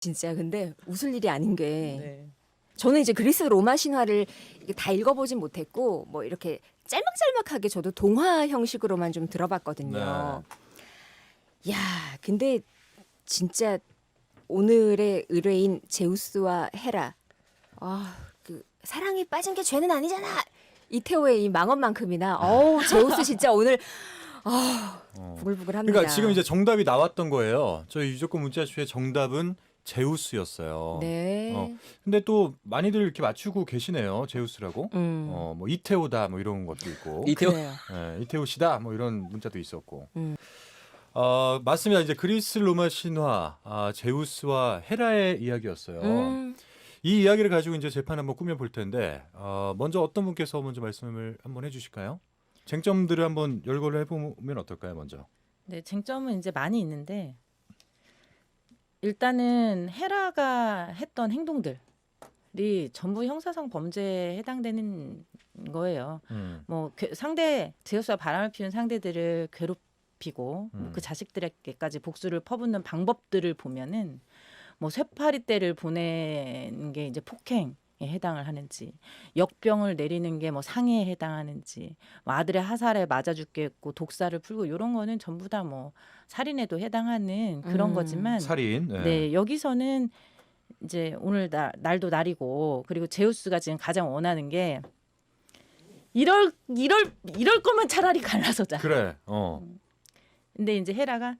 진짜 근데 웃을 일이 아닌 게 네. 저는 이제 그리스 로마 신화를 이게 다 읽어보진 못했고 뭐 이렇게 짤막짤막하게 저도 동화 형식으로만 좀 들어봤거든요. 야, 근데 진짜 오늘의 의뢰인 제우스와 헤라, 그 사랑에 빠진 게 죄는 아니잖아. 이태호의 이 망언만큼이나 제우스 진짜 오늘 부글부글합니다. 그러니까 지금 이제 정답이 나왔던 거예요. 저희 유조건 문자쇼의 정답은 제우스였어요. 네. 근데 또 많이들 이렇게 맞추고 계시네요. 제우스라고. 뭐 뭐 이태호다 뭐 이런 것도 있고. 이태호. 그래요. 이태호 씨다 뭐 이런 문자도 있었고. 음. 맞습니다. 이제 그리스 로마 신화 제우스와 헤라의 이야기였어요. 이 이야기를 가지고 이제 재판 한번 꾸며볼 텐데 먼저 어떤 분께서 먼저 말씀을 한번 해주실까요? 쟁점들을 한번 열거를 해보면 어떨까요? 먼저. 네, 쟁점은 이제 많이 있는데 일단은 헤라가 했던 행동들이 전부 형사상 범죄에 해당되는 거예요. 뭐 상대 제우스와 바람을 피운 상대들을 괴롭히고 그 자식들에게까지 복수를 퍼붓는 방법들을 보면은 뭐 쇠파리떼를 보내는 게 이제 폭행에 해당을 하는지, 역병을 내리는 게 뭐 상해에 해당하는지, 뭐 아들의 하살에 맞아 죽겠고 독사를 풀고 이런 거는 전부 다 뭐 살인에도 해당하는 그런 거지만, 살인. 네, 여기서는 이제 오늘 날도 날이고, 그리고 제우스가 지금 가장 원하는 게 이럴 거면 차라리 갈라서자. 그래. 근데 이제 헤라가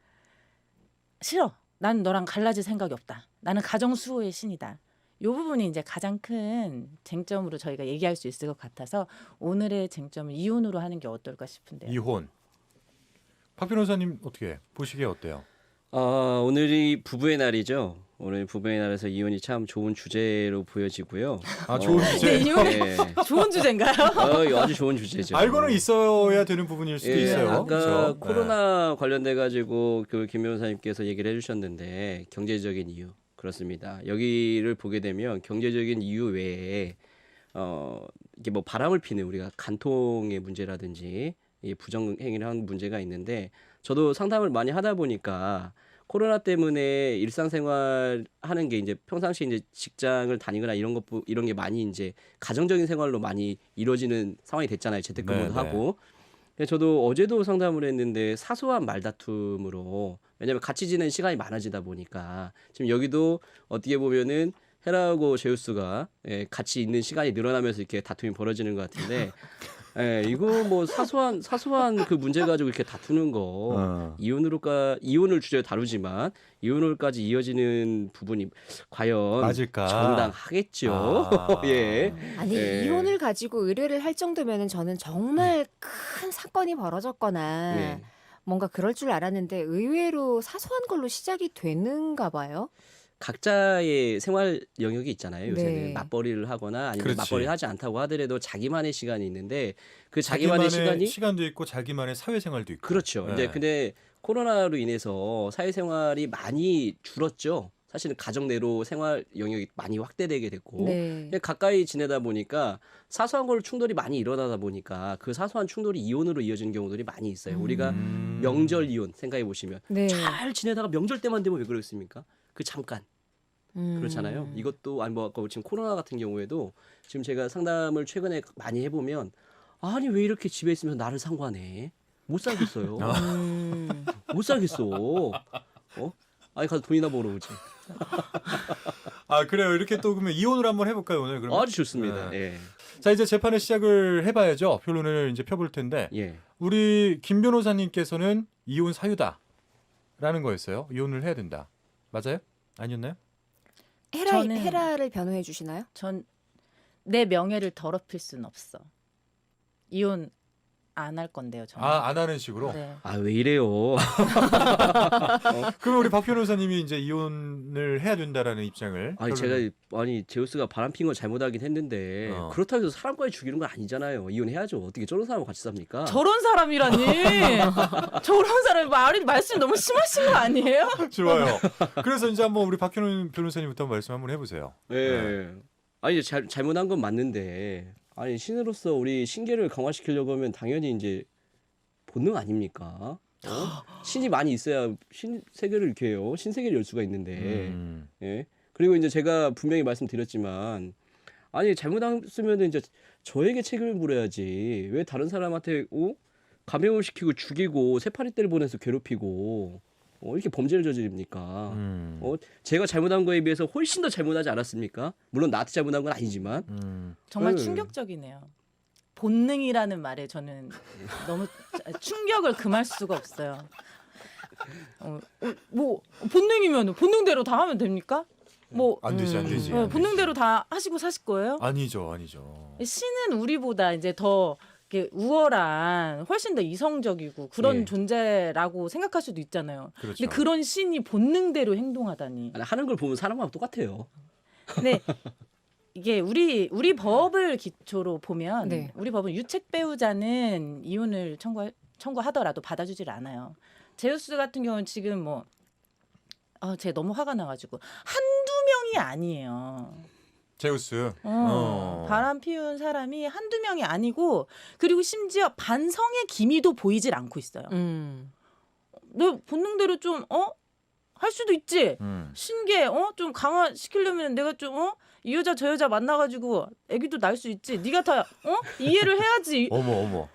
싫어. 난 너랑 갈라질 생각이 없다. 나는 가정 수호의 신이다. 이 부분이 이제 가장 큰 쟁점으로 저희가 얘기할 수 있을 것 같아서 오늘의 쟁점을 이혼으로 하는 게 어떨까 싶은데요. 이혼. 박 변호사님 어떻게 보시기에 어때요? 오늘이 부부의 날이죠. 오늘 부부의 날에서 이혼이 참 좋은 주제로 보여지고요. 좋은 주제. 네, 이혼 네. 좋은 주제인가요? 아주 좋은 주제죠. 알고는 있어야 되는 부분일 수도 있어요. 아까 그렇죠? 코로나 관련돼 가지고 그 김 변호사님께서 얘기를 해주셨는데 경제적인 이유 그렇습니다. 여기를 보게 되면 경제적인 이유 외에 이게 뭐 바람을 피는 우리가 간통의 문제라든지 이 부정행위를 하는 문제가 있는데 저도 상담을 많이 하다 보니까 코로나 때문에 일상생활 하는 게 이제 평상시 이제 직장을 다니거나 이런 게 많이 이제 가정적인 생활로 많이 이루어지는 상황이 됐잖아요. 재택근무도 하고. 저도 어제도 상담을 했는데 사소한 말다툼으로 왜냐하면 같이 지내는 시간이 많아지다 보니까 지금 여기도 어떻게 보면은 헤라하고 제우스가 같이 있는 시간이 늘어나면서 이렇게 다툼이 벌어지는 것 같은데 이거 뭐 사소한 그 문제 가지고 이렇게 다투는 거 이혼을 주제로 다루지만 이혼으로까지 이어지는 부분이 과연 맞을까? 정당하겠죠. 예. 아니 이혼을 가지고 의뢰를 할 정도면은 저는 정말 큰 사건이 벌어졌거나 네. 뭔가 그럴 줄 알았는데 의외로 사소한 걸로 시작이 되는가 봐요. 각자의 생활 영역이 있잖아요. 요새는 네. 맞벌이를 하거나 아니면 그렇지. 맞벌이를 하지 않다고 하더라도 자기만의 시간이 있는데 그 자기만의 시간이 시간도 있고 자기만의 사회생활도 있고. 그렇죠. 네. 이제 근데 코로나로 인해서 사회생활이 많이 줄었죠. 사실은 가정 내로 생활 영역이 많이 확대되게 됐고 네. 가까이 지내다 보니까 사소한 걸로 충돌이 많이 일어나다 보니까 그 사소한 충돌이 이혼으로 이어지는 경우들이 많이 있어요. 우리가 명절 이혼 생각해 보시면 네. 잘 지내다가 명절 때만 되면 왜 그러겠습니까? 그 잠깐 그렇잖아요. 이것도 아니 뭐 아까 지금 코로나 같은 경우에도 지금 제가 상담을 최근에 많이 해보면 아니 왜 이렇게 집에 있으면서 나를 상관해? 못 살겠어요. 못 살겠어. 아니 가서 돈이나 벌어오지. 그래요. 이렇게 또 그러면 이혼을 한번 해볼까요 오늘? 그러면? 아주 좋습니다. 예. 자 이제 재판을 시작을 해봐야죠. 변론을 이제 펴볼 텐데 예. 우리 김 변호사님께서는 이혼 사유다라는 거였어요. 이혼을 해야 된다. 맞아요? 아니었나요? 헤라를 변호해 주시나요? 전 내 명예를 더럽힐 수는 없어. 이혼 안 할 건데요. 저는. 안 하는 식으로. 네. 아 왜 이래요? 그럼 우리 박 변호사님이 이제 이혼을 해야 된다라는 입장을. 아니 제가 제우스가 바람핀 건 잘못하긴 했는데 그렇다고 해서 사람까지 죽이는 건 아니잖아요. 이혼해야죠. 어떻게 저런 사람과 같이 삽니까? 저런 사람이라니. 저런 사람이 말씀 너무 심하신 거 아니에요? 좋아요. 그래서 이제 한번 우리 박 변호사님부터 말씀 한번 해보세요. 예. 아니 이제 잘못한 건 맞는데 아니 신으로서 우리 신계를 강화시키려고 하면 당연히 이제 본능 아닙니까? 신이 많이 있어야 신 세계를 이렇게 해요. 신세계를 열 수가 있는데. 음. 예. 그리고 이제 제가 분명히 말씀드렸지만 아니 잘못했으면 이제 저에게 책임을 물어야지. 왜 다른 사람한테 감염을 시키고 죽이고 새파리떼를 보내서 괴롭히고 이렇게 범죄를 저지릅니까? 제가 잘못한 거에 비해서 훨씬 더 잘못하지 않았습니까? 물론 나한테 잘못한 건 아니지만 정말 네. 충격적이네요. 본능이라는 말에 저는 너무 충격을 금할 수가 없어요. 뭐 본능이면 본능대로 다 하면 됩니까? 뭐 안 되지, 안 되지. 어, 안 본능대로 되지. 다 하시고 사실 거예요? 아니죠, 아니죠. 신은 우리보다 이제 더 이렇게 우월한, 훨씬 더 이성적이고 그런 예. 존재라고 생각할 수도 있잖아요. 그렇죠. 근데 그런 신이 본능대로 행동하다니. 아니, 하는 걸 보면 사람하고 똑같아요. 근데 이게 우리 법을 기초로 보면 네. 우리 법은 유책 배우자는 이혼을 청구하더라도 받아주질 않아요. 제우스 같은 경우는 지금 뭐 제가 너무 화가 나가지고 한두 명이 아니에요. 제우스. 바람 피운 사람이 한두 명이 아니고, 그리고 심지어 반성의 기미도 보이질 않고 있어요. 내 본능대로 좀 할 수도 있지. 신계 좀 강화시키려면 내가 좀 이 여자 저 여자 만나가지고 아기도 낳을 수 있지. 네가 다 이해를 해야지. 어머.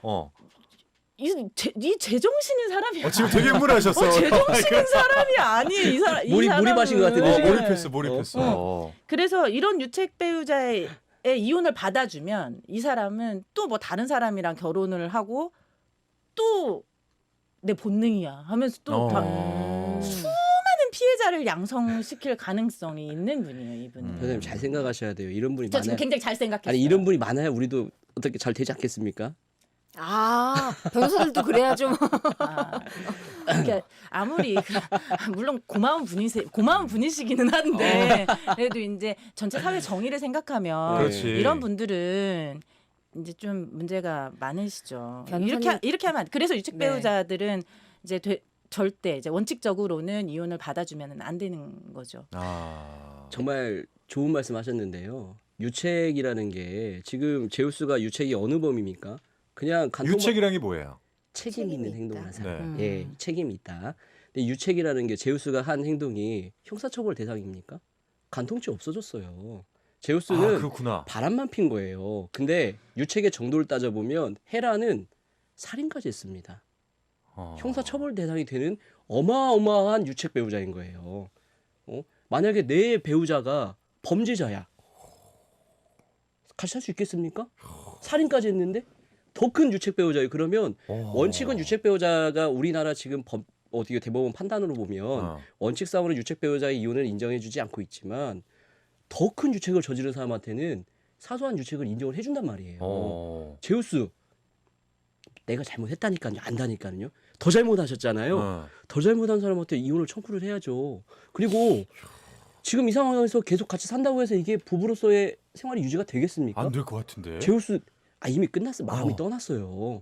이 제정신인 사람이 지금 되게 흥분하셨어. 제정신인 사람이 아니에요. 이 사람. 몰입하신 것 같은데, 지금. 몰입했어. 그래서 이런 유책 배우자의 이혼을 받아주면 이 사람은 또 뭐 다른 사람이랑 결혼을 하고 또 내 본능이야 하면서 또 수많은 피해자를 양성시킬 가능성이 있는 분이에요, 이분은. 선생님 잘 생각하셔야 돼요. 이런 분이 저 많아야. 지금 굉장히 잘 생각했어요. 아니 이런 분이 많아야 우리도 어떻게 잘 되지 않겠습니까? 변호사들도 그래야죠. 그러니까 아무리 물론 고마운 분이시기는 한데 그래도 이제 전체 사회 정의를 생각하면 그렇지. 이런 분들은 이제 좀 문제가 많으시죠. 변호사님- 이렇게 하면 그래서 유책 네. 배우자들은 이제 절대 이제 원칙적으로는 이혼을 받아주면 안 되는 거죠. 정말 좋은 말씀하셨는데요. 유책이라는 게 지금 제우스가 유책이 어느 범위입니까? 그냥 유책이란 게 뭐예요? 책임 있는 책임이 행동을 있다. 한 사람. 네. 예, 책임이 있다. 근데 유책이라는 게 제우스가 한 행동이 형사처벌 대상입니까? 간통죄 없어졌어요. 제우스는 그렇구나. 바람만 핀 거예요. 근데 유책의 정도를 따져보면 헤라는 살인까지 했습니다. 형사처벌 대상이 되는 어마어마한 유책 배우자인 거예요. 만약에 내 배우자가 범죄자야. 같이 살 수 있겠습니까? 살인까지 했는데 더 큰 유책 배우자예요. 그러면 원칙은 유책 배우자가 우리나라 지금 어떻게 대법원 판단으로 보면 원칙상으로 유책 배우자의 이혼을 인정해주지 않고 있지만 더 큰 유책을 저지른 사람한테는 사소한 유책을 인정을 해준단 말이에요. 제우스 내가 잘못했다니까요. 안다니까요. 더 잘못하셨잖아요. 더 잘못한 사람한테 이혼을 청구를 해야죠. 그리고 지금 이 상황에서 계속 같이 산다고 해서 이게 부부로서의 생활이 유지가 되겠습니까? 안 될 것 같은데. 제우스 이미 끝났어. 마음이 떠났어요.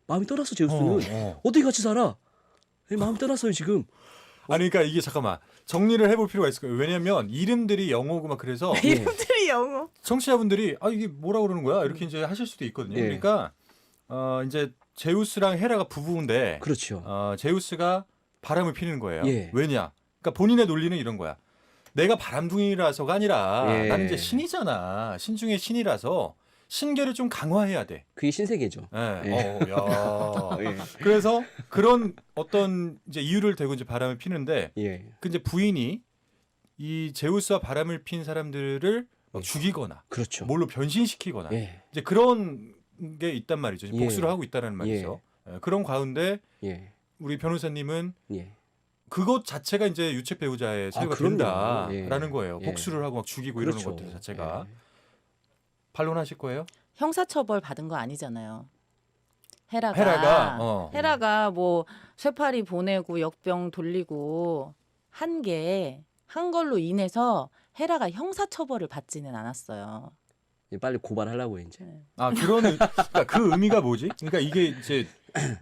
마음이 떠났어. 제우스는 어떻게 같이 살아? 마음이 떠났어요 지금. 아니 그러니까 이게 잠깐만 정리를 해볼 필요가 있을 거예요. 왜냐하면 이름들이 영어고 막 그래서 이름들이 영어. 청취자분들이 이게 뭐라 그러는 거야 이렇게 이제 하실 수도 있거든요. 예. 그러니까 이제 제우스랑 헤라가 부부인데 그렇죠. 제우스가 바람을 피는 거예요. 예. 왜냐? 그러니까 본인의 논리는 이런 거야. 내가 바람둥이라서가 아니라 예. 나는 이제 신이잖아. 신 중에 신이라서 신계를 좀 강화해야 돼. 그게 신세계죠. 예. 예. 야. 예. 그래서 그런 어떤 이제 이유를 대고 이제 바람을 피는데 예. 그 이제 부인이 이 제우스와 바람을 핀 사람들을 막 죽이거나 그렇죠. 뭘로 변신시키거나 예. 이제 그런 게 있단 말이죠. 지금 예. 복수를 하고 있다는 말이죠. 예, 그런 가운데 예. 우리 변호사님은 예. 그것 자체가 이제 유책 배우자의 소유가 그럼요. 된다라는 예. 거예요. 예. 복수를 하고 막 죽이고 이러는 그렇죠. 것들 자체가 예. 반론하실 거예요? 형사처벌 받은 거 아니잖아요. 헤라가 헤라가 뭐 쇠파리 보내고 역병 돌리고 한 걸로 인해서 헤라가 형사처벌을 받지는 않았어요. 빨리 고발하려고 이제. 그러니까 그 의미가 뭐지? 그러니까 이게 이제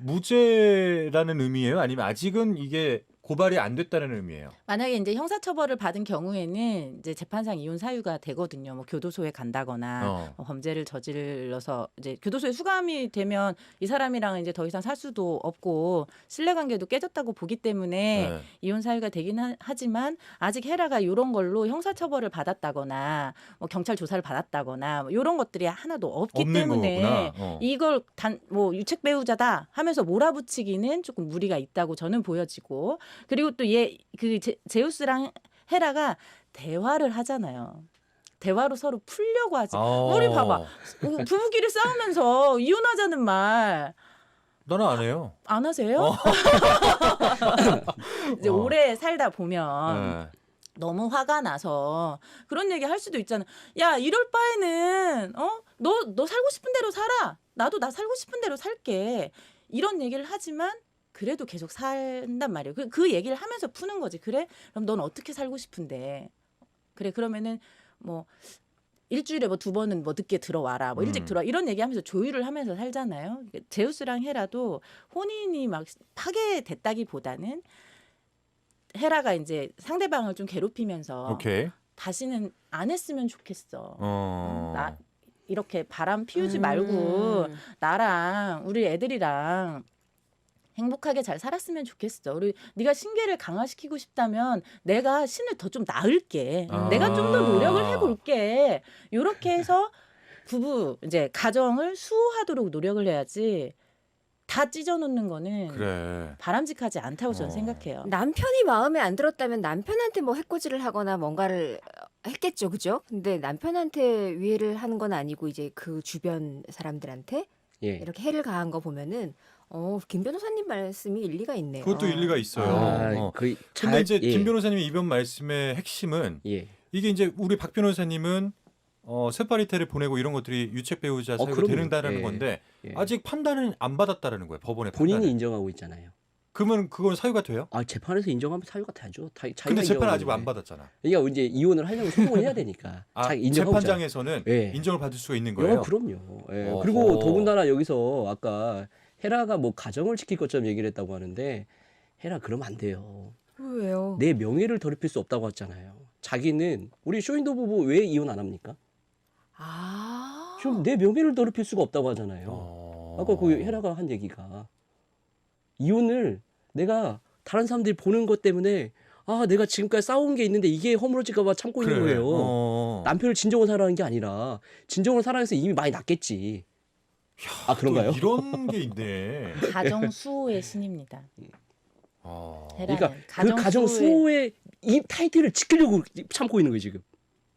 무죄라는 의미예요? 아니면 아직은 이게 고발이 안 됐다는 의미예요. 만약에 이제 형사처벌을 받은 경우에는 이제 재판상 이혼 사유가 되거든요. 뭐 교도소에 간다거나 뭐 범죄를 저질러서 이제 교도소에 수감이 되면 이 사람이랑 이제 더 이상 살 수도 없고 신뢰관계도 깨졌다고 보기 때문에 네. 이혼 사유가 되긴 하지만 아직 헤라가 이런 걸로 형사처벌을 받았다거나 뭐 경찰 조사를 받았다거나 뭐 이런 것들이 하나도 없기 없는 때문에 거구나. 이걸 뭐 유책 배우자다 하면서 몰아붙이기는 조금 무리가 있다고 저는 보여지고 그리고 또 제우스랑 헤라가 대화를 하잖아요. 대화로 서로 풀려고 하지. 우리 봐봐. 부부끼리 싸우면서 이혼하자는 말 안 너는 안 해요. 하세요? 이제 오래 살다 보면 네. 너무 화가 나서 그런 얘기 할 수도 있잖아. 야, 이럴 바에는 너 살고 싶은 대로 살아. 나도 나 살고 싶은 대로 살게. 이런 얘기를 하지만 그래도 계속 산단 말이에요. 그 얘기를 하면서 푸는 거지. 그래? 그럼 넌 어떻게 살고 싶은데? 그래, 그러면은 뭐 일주일에 뭐 2번은 뭐 늦게 들어와라. 뭐 일찍 들어와. 이런 얘기하면서 조율을 하면서 살잖아요. 제우스랑 헤라도 혼인이 막 파괴됐다기보다는 헤라가 이제 상대방을 좀 괴롭히면서 오케이. 다시는 안 했으면 좋겠어. 어. 나 이렇게 바람 피우지 말고 나랑 우리 애들이랑 행복하게 잘 살았으면 좋겠어. 우리 네가 신계를 강화시키고 싶다면 내가 신을 더 좀 낳을게. 내가 좀 더 노력을 해볼게. 이렇게 해서 부부 이제 가정을 수호하도록 노력을 해야지. 다 찢어놓는 거는 그래. 바람직하지 않다고 저는 생각해요. 남편이 마음에 안 들었다면 남편한테 뭐 해코지를 하거나 뭔가를 했겠죠, 그죠? 근데 남편한테 위해를 하는 건 아니고 이제 그 주변 사람들한테 예. 이렇게 해를 가한 거 보면은 김 변호사님 말씀이 일리가 있네요. 그것도 일리가 있어요. 거의 근데 이제 예. 김 변호사님의 이번 말씀의 핵심은 예. 이게 이제 우리 박 변호사님은 세파리테를 보내고 이런 것들이 유책 배우자 사유가 그럼요. 되는다라는 예. 건데 예. 아직 판단은 안 받았다라는 거예요. 법원의 본인이 판단을. 인정하고 있잖아요. 그러면 그건 사유가 돼요? 재판에서 인정하면 사유가 되죠. 근데 재판 아직 안 받았잖아. 그러니까 이제 이혼을 하려면 소송을 해야 되니까. 자기 인정하고 있잖아요. 재판장에서는 예. 인정을 받을 수가 있는 거예요. 그럼요. 예. 어허. 그리고 더군다나 여기서 아까 헤라가 뭐 가정을 지킬 것처럼 얘기를 했다고 하는데 헤라 그러면 안 돼요. 왜요? 내 명예를 더럽힐 수 없다고 했잖아요. 자기는 우리 쇼윈도 부부 왜 이혼 안 합니까? 지금 내 명예를 더럽힐 수가 없다고 하잖아요. 아까 그 헤라가 한 얘기가 이혼을 내가 다른 사람들이 보는 것 때문에 내가 지금까지 싸운 게 있는데 이게 허물어질까 봐 참고 있는 거예요. 남편을 진정으로 사랑하는 게 아니라 진정으로 사랑해서 이미 많이 났겠지. 그런가요? 또 이런 게 있네. 가정 수호의 신입니다. 헤라는 그러니까 그 가정 수호의 이 타이틀을 지키려고 참고 있는 거예요 지금.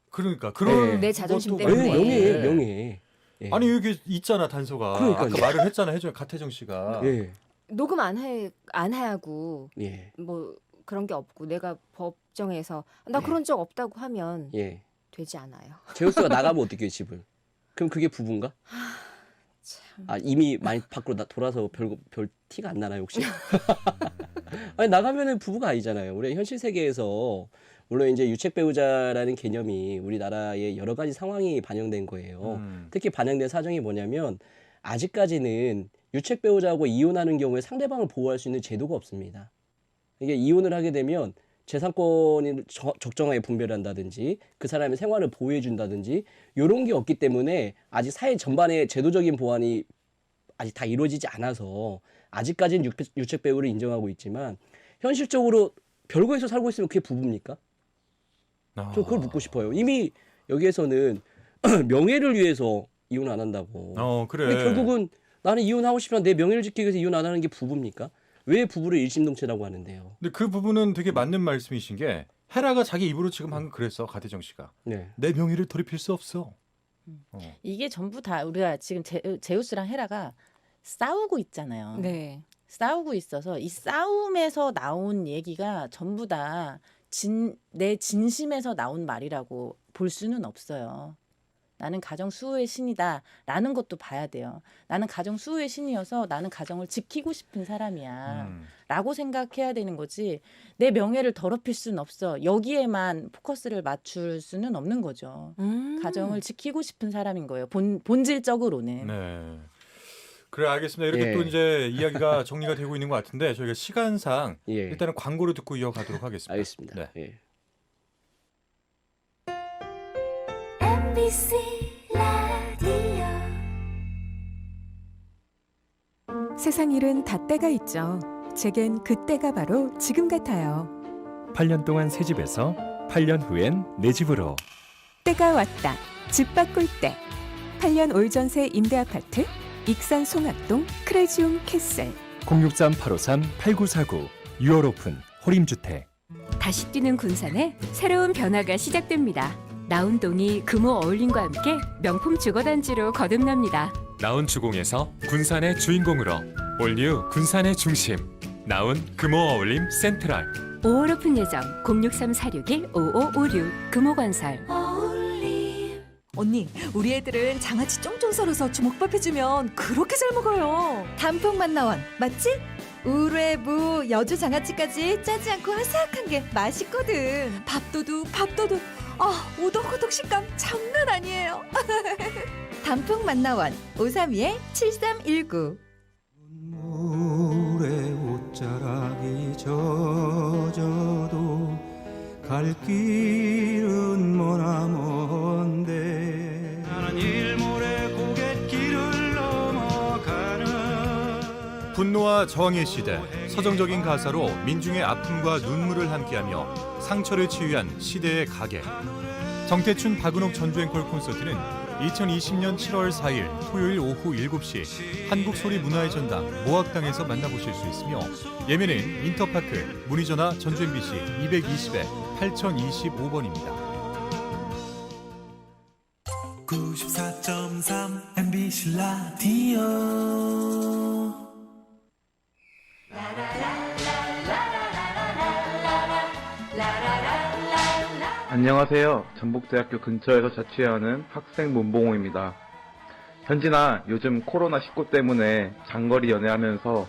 그러니까 그런 내 자존심 것도 때문에. 많은데. 명예. 예. 아니 여기 있잖아 단서가. 그러니까요. 아까 말을 했잖아 가태정 씨가. 예. 녹음 안 하고 예. 뭐 그런 게 없고 내가 법정에서 나 그런 적 없다고 하면 예. 되지 않아요. 제우스가 나가면 어떻게 해요 집을? 그럼 그게 부부인가? 이미 많이 밖으로 돌아서 별 티가 안 나나요 혹시? 아니 나가면은 부부가 아니잖아요. 우리 현실 세계에서 물론 이제 유책 배우자라는 개념이 우리나라의 여러 가지 상황이 반영된 거예요. 특히 반영된 사정이 뭐냐면 아직까지는 유책 배우자하고 이혼하는 경우에 상대방을 보호할 수 있는 제도가 없습니다. 이게 이혼을 하게 되면 재산권을 적정하게 분배한다든지 그 사람의 생활을 보호해 준다든지 이런 게 없기 때문에 아직 사회 전반의 제도적인 보완이 아직 다 이루어지지 않아서 아직까지는 유책 배우를 인정하고 있지만 현실적으로 별거에서 살고 있으면 그게 부부입니까? 저 그걸 묻고 싶어요. 이미 여기에서는 명예를 위해서 이혼 안 한다고. 그래. 근데 결국은 나는 이혼하고 싶지만 내 명예를 지키기 위해서 이혼 안 하는 게 부부입니까? 왜 부부를 일심동체라고 하는데요? 근데 그 부분은 되게 맞는 말씀이신 게 헤라가 자기 입으로 지금 방금 그랬어 가태정 씨가. 네. 내 명예를 더럽힐 수 없어. 이게 전부 다 우리가 지금 제우스랑 헤라가 싸우고 있잖아요. 네. 싸우고 있어서 이 싸움에서 나온 얘기가 전부 다 내 진심에서 나온 말이라고 볼 수는 없어요. 나는 가정 수호의 신이다라는 것도 봐야 돼요. 나는 가정 수호의 신이어서 나는 가정을 지키고 싶은 사람이야. 라고 생각해야 되는 거지. 내 명예를 더럽힐 수는 없어. 여기에만 포커스를 맞출 수는 없는 거죠. 가정을 지키고 싶은 사람인 거예요. 본질적으로는. 네. 그래 알겠습니다. 이렇게 예. 또 이제 이야기가 정리가 되고 있는 것 같은데 저희가 시간상 예. 일단은 광고를 듣고 이어가도록 하겠습니다. 알겠습니다. 네. 예. MBC 라디오 세상 일은 다 때가 있죠. 제겐 그때가 바로 지금 같아요. 8년 동안 새 집에서 8년 후엔 내 집으로. 때가 왔다. 집 바꿀 때. 8년 올 전세 임대 아파트 익산 송악동 크레지움 캐슬. 063-853-8949 6월 오픈 호림주택. 다시 뛰는 군산에 새로운 변화가 시작됩니다. 나운동이 금호 어울림과 함께 명품 주거단지로 거듭납니다. 나운 주공에서 군산의 주인공으로 올뉴 군산의 중심 나운 금호 어울림 센트럴 5월 오픈 예정 063-461-5556 금호건설. 어울림 언니, 우리 애들은 장아찌 쫑쫑 썰어서 주먹밥 해주면 그렇게 잘 먹어요. 단풍 맛나원 맞지? 우레부 여주 장아찌까지 짜지 않고 아삭한 게 맛있거든. 밥도둑. 아, 오독오독 식감 장난 아니에요. 단풍 맛나원 532-7319. 눈물에 옷자락이 젖어도 갈 길은 머나먼데 나는 일몰의 고갯길을 넘어가는 분노와 저항의 시대, 서정적인 가사로 민중의 아픔과 눈물을 함께하며 상처를 치유한 시대의 가객. 정태춘 박은옥 전주앵콜 콘서트는 2020년 7월 4일 토요일 오후 7시 한국소리문화의 전당 모악당에서 만나보실 수 있으며 예매는 인터파크 문의전화 전주 MBC 220-8025번입니다. 94.3 MBC 라디오 안녕하세요. 전북대학교 근처에서 자취하는 학생 문봉호입니다. 현진아, 요즘 코로나19 때문에 장거리 연애하면서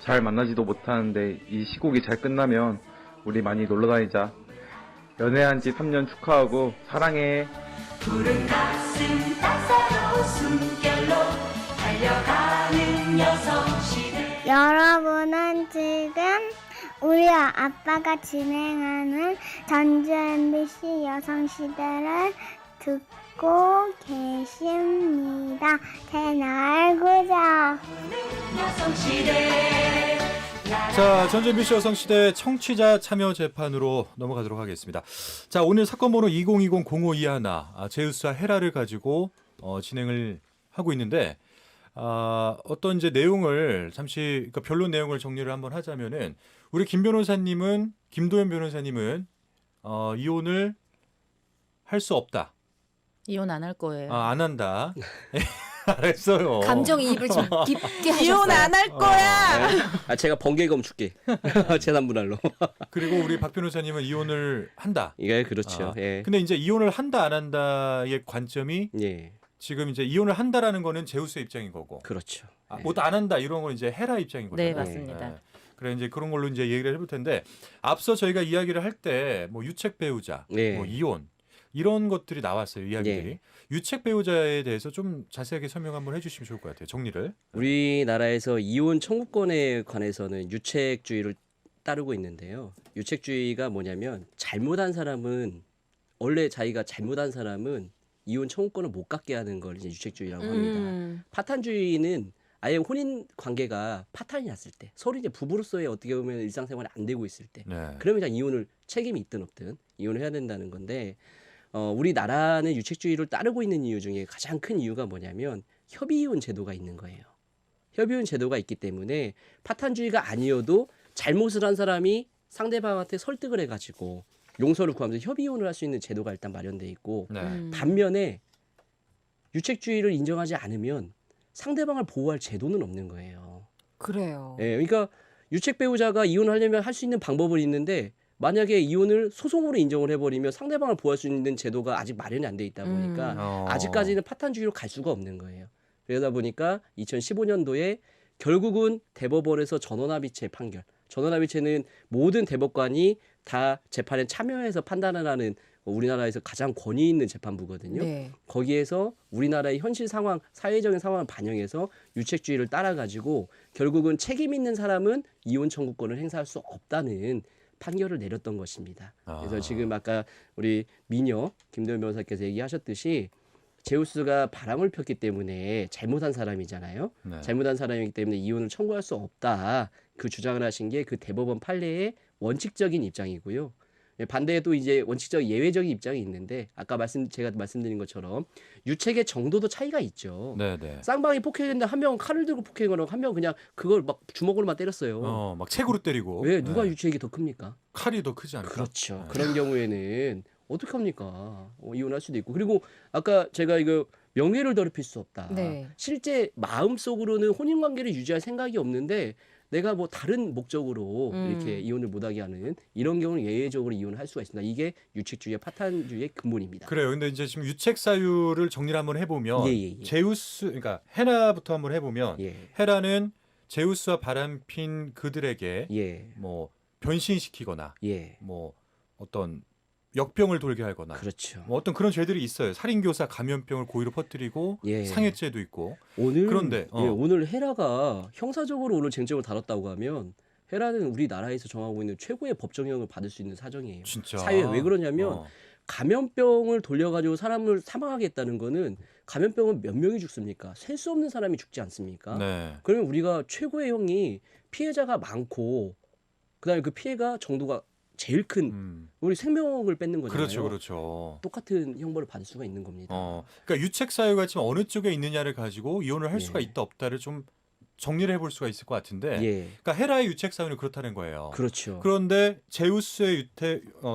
잘 만나지도 못하는데 이 시국이 잘 끝나면 우리 많이 놀러 다니자. 연애한 지 3년 축하하고 사랑해. 푸른 가슴 따사로운 숨결로 달려가는 여성시대. 여러분은 지금 우리 아빠가 진행하는 전주 MBC 여성시대를 듣고 계십니다. 채널 고정. 여성시대. 자, 전주 MBC 여성시대 청취자 참여 재판으로 넘어가도록 하겠습니다. 자, 오늘 사건 번호 2020-0521 제우스와 헤라를 가지고 진행을 하고 있는데 어떤 이제 내용을 잠시 그러니까 변론 내용을 정리를 한번 하자면은 우리 김도현 변호사님은 이혼을 할 수 없다. 이혼 안 할 거예요. 안 한다. 알았어요. 감정이입을 좀 깊게 하셨어요. 이혼 안 할 거야. 제가 번개검 줄게. 재산분할로. 그리고 우리 박 변호사님은 이혼을 한다. 이게 그렇죠. 예. 근데 이제 이혼을 한다 안 한다의 관점이 예. 지금 이제 이혼을 한다라는 거는 제우스의 입장인 거고. 그렇죠. 못 안 한다 이런 건 이제 헤라 입장인 거죠. 네, 맞습니다. 그래 이제 그런 걸로 이제 얘기를 해볼 텐데 앞서 저희가 이야기를 할 때 뭐 유책 배우자, 뭐 이혼 이런 것들이 나왔어요 이야기들이. 유책 배우자에 대해서 좀 자세하게 설명 한번 해주시면 좋을 것 같아요. 정리를. 우리나라에서 이혼 청구권에 관해서는 유책주의를 따르고 있는데요. 유책주의가 뭐냐면 잘못한 사람은 원래 자기가 잘못한 사람은 이혼 청구권을 못 갖게 하는 걸 이제 유책주의라고 합니다. 파탄주의는 아예 혼인 관계가 파탄이 났을 때 서로 이제 부부로서의 어떻게 보면 일상생활이 안 되고 있을 때 그러면 그냥 이혼을 책임이 있든 없든 이혼을 해야 된다는 건데 우리나라는 유책주의를 따르고 있는 이유 중에 가장 큰 이유가 뭐냐면 협의이혼 제도가 있는 거예요. 협의이혼 제도가 있기 때문에 파탄주의가 아니어도 잘못을 한 사람이 상대방한테 설득을 해가지고 용서를 구하면서 협의이혼을 할 수 있는 제도가 일단 마련돼 있고 반면에 유책주의를 인정하지 않으면 상대방을 보호할 제도는 없는 거예요. 그래요. 예, 그러니까 유책 배우자가 이혼하려면 할 수 있는 방법은 있는데 만약에 이혼을 소송으로 인정을 해버리면 상대방을 보호할 수 있는 제도가 아직 마련이 안 돼 있다 보니까 아직까지는 파탄주의로 갈 수가 없는 거예요. 그러다 보니까 2015년도에 결국은 대법원에서 전원합의체 판결. 전원합의체는 모든 대법관이 다 재판에 참여해서 판단을 하는 우리나라에서 가장 권위 있는 재판부거든요. 네. 거기에서 우리나라의 현실 상황, 사회적인 상황을 반영해서 유책주의를 따라가지고 결국은 책임 있는 사람은 이혼 청구권을 행사할 수 없다는 판결을 내렸던 것입니다. 그래서 지금 아까 우리 미녀 김도현 변호사께서 얘기하셨듯이 제우스가 바람을 폈기 때문에 잘못한 사람이잖아요. 네. 잘못한 사람이기 때문에 이혼을 청구할 수 없다. 그 주장을 하신 게 그 대법원 판례의 원칙적인 입장이고요. 반대에 또 이제 원칙적 예외적인 입장이 있는데 아까 제가 말씀드린 것처럼 유책의 정도도 차이가 있죠. 네네. 쌍방이 폭행했는데 한 명은 칼을 들고 폭행을 하고 한 명은 그냥 그걸 막 주먹으로만 때렸어요. 막 책으로 때리고. 왜 누가 네. 유책이 더 큽니까? 칼이 더 크지 않을까? 그렇죠. 네. 그런 경우에는 어떻게 합니까? 이혼할 수도 있고. 그리고 아까 제가 이거 명예를 더럽힐 수 없다. 네. 실제 마음속으로는 혼인관계를 유지할 생각이 없는데 내가 뭐 다른 목적으로 이렇게 이혼을 못하게 하는 이런 경우는 예외적으로 이혼을 할 수가 있습니다. 이게 유책주의의 파탄주의의 근본입니다. 그래요. 근데 이제 지금 유책 사유를 정리를 한번 해보면 예. 제우스, 그러니까 헤라부터 한번 해보면 예. 헤라는 제우스와 바람핀 그들에게 예. 뭐 변신시키거나 예. 뭐 어떤 역병을 돌게 하거나 그렇죠. 뭐 어떤 그런 죄들이 있어요. 살인교사, 감염병을 고의로 퍼뜨리고 예. 상해죄도 있고. 오늘 그런데 예, 오늘 헤라가 형사적으로 오늘 쟁점을 다뤘다고 하면 헤라는 우리나라에서 정하고 있는 최고의 법정형을 받을 수 있는 사정이에요. 진짜. 사회에 왜 그러냐면 감염병을 돌려가지고 사람을 사망하게 했다는 거는 감염병은 몇 명이 죽습니까? 셀 수 없는 사람이 죽지 않습니까? 네. 그러면 우리가 최고의 형이 피해자가 많고 그다음에 그 피해가 정도가 제일 큰 우리 생명을 뺏는 거잖아요. 그렇죠, 그렇죠. 똑같은 형벌을 받을 수가 있는 겁니다. 그러니까 유책 사유가 지금 어느 쪽에 있느냐를 가지고 이혼을 할 예. 수가 있다 없다를 좀 정리를 해볼 수가 있을 것 같은데. 예. 그러니까 헤라의 유책 사유는 그렇다는 거예요. 그렇죠. 그런데 제우스의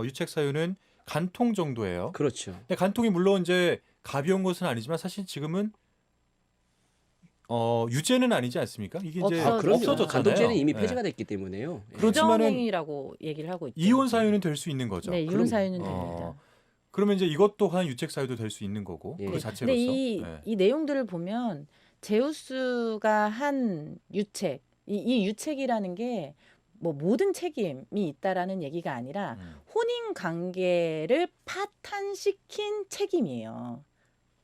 유책 사유는 간통 정도예요. 그렇죠. 근데 간통이 물론 이제 가벼운 것은 아니지만 사실 지금은 유죄는 아니지 않습니까? 이게 이제 없어졌잖아요. 간통죄는 이미 네. 폐지가 됐기 때문에요. 그렇지만은 부정행위라고 얘기를 하고 있죠. 이혼 사유는 될 수 있는 거죠. 네, 이혼 사유는 됩니다. 그러면 이제 이것 또한 유책 사유도 될 수 있는 거고 예. 그 자체로서. 근데 네. 이 내용들을 보면 제우스가 한 유책, 이 유책이라는 게 뭐 모든 책임이 있다라는 얘기가 아니라 혼인 관계를 파탄시킨 책임이에요.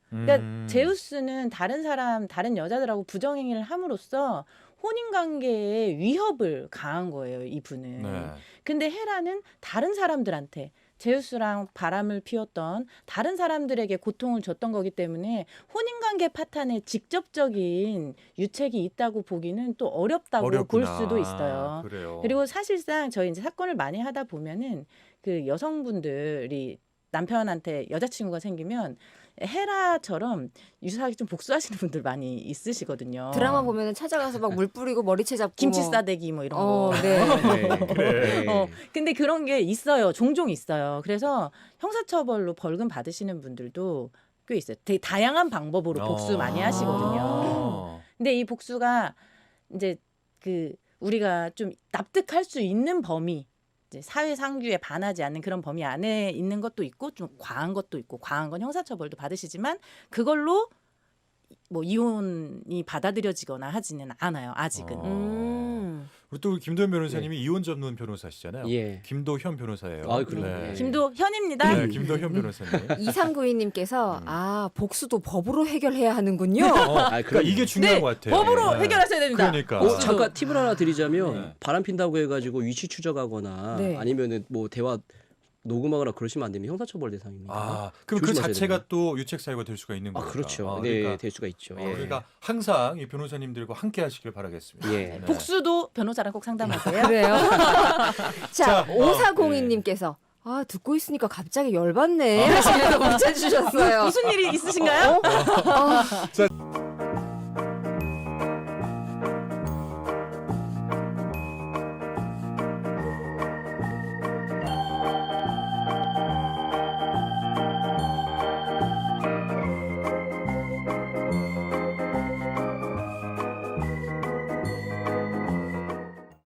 그러니까 제우스는 다른 여자들하고 부정행위를 함으로써 혼인 관계에 위협을 가한 거예요, 이분은. 네. 근데 헤라는 다른 사람들한테 제우스랑 바람을 피웠던 다른 사람들에게 고통을 줬던 거기 때문에 혼인관계 파탄에 직접적인 유책이 있다고 보기는 또 어렵다고 볼 수도 있어요. 그래요. 그리고 사실상 저희 이제 사건을 많이 하다 보면은 그 여성분들이 남편한테 여자친구가 생기면 헤라처럼 유사하게 좀 복수하시는 분들 많이 있으시거든요. 드라마 보면은 찾아가서 막 물 뿌리고 머리채 잡고 김치 싸대기 뭐 이런 거. 네. 그래. 근데 그런 게 있어요. 종종 있어요. 그래서 형사처벌로 벌금 받으시는 분들도 꽤 있어요. 되게 다양한 방법으로 복수 많이 하시거든요. 근데 이 복수가 이제 그 우리가 좀 납득할 수 있는 범위, 이제 사회 상규에 반하지 않는 그런 범위 안에 있는 것도 있고 좀 과한 것도 있고, 과한 건 형사처벌도 받으시지만 그걸로 뭐 이혼이 받아들여지거나 하지는 않아요. 아직은. 우리 또 김도현 변호사님이 이혼 전문 변호사시잖아요. 예. 김도현 변호사예요. 아, 그래요? 예. 김도현입니다. 네, 김도현 변호사님. 2392님께서 복수도 법으로 해결해야 하는군요. 그러니까 이게 중요한 것 같아요. 법으로 네. 해결하셔야 됩니다. 그러니까. 잠깐 팁을 하나 드리자면 바람 핀다고 해가지고 위치 추적하거나 네. 아니면은 뭐 대화 녹음하거나 그러시면 안 됩니다. 형사처벌 대상입니다. 그럼 그 조심하셔야 자체가 됩니다. 또 유책 사유가 될 수가 있는 거죠. 그렇죠. 네, 될 수가 있죠. 예. 그러니까 항상 이 변호사님들과 함께 하시길 바라겠습니다. 예. 네. 복수도 변호사랑 꼭 상담하세요. 그래요. 자, 자, 5402님께서 듣고 있으니까 갑자기 열받네 하시면서 문자 주셨어요. 무슨 일이 있으신가요? 자,